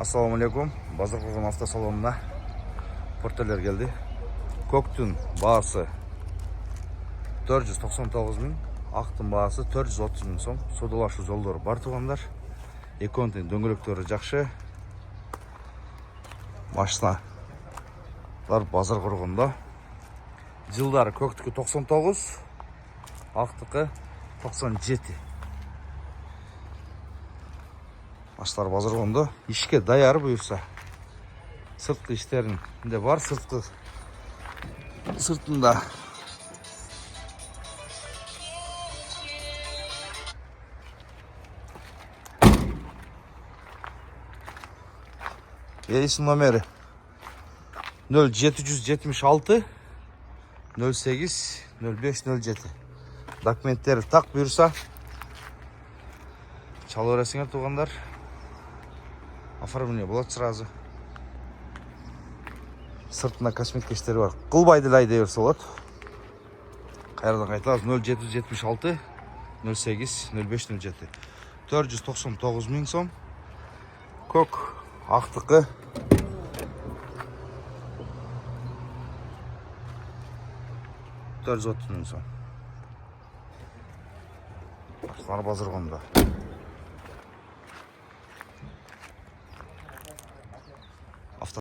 Assalamu alaikum. Bazar Qurg'on avtosalonuna portalar geldi. Көктің бағасы 499 мың, ақтың бағасы 430 мың сом. Содалашу жолдары бар туғандар. Екеуінің дөңгелектері жақсы. Машиналар Базар Qurg'onda. Жылдары көктікі 99, ақтықы 97. Машиналар Базар Qurg'onda. Ішке даяр бұйырса. Сыртқы іштерінде бар, сыртында Рейсінің номері 0776 08 05 07. Документтері так бұйырса чалу өресіңер туғандар. Оформление болады сразу. Сыртында косметика іштері бар. Қылбайды лайды өрсе болады. Қайрадан қайталады 0776 08 05 07. 499 мың сом. Көк ақтықы 430 мың сом. Базар Qurg'onda.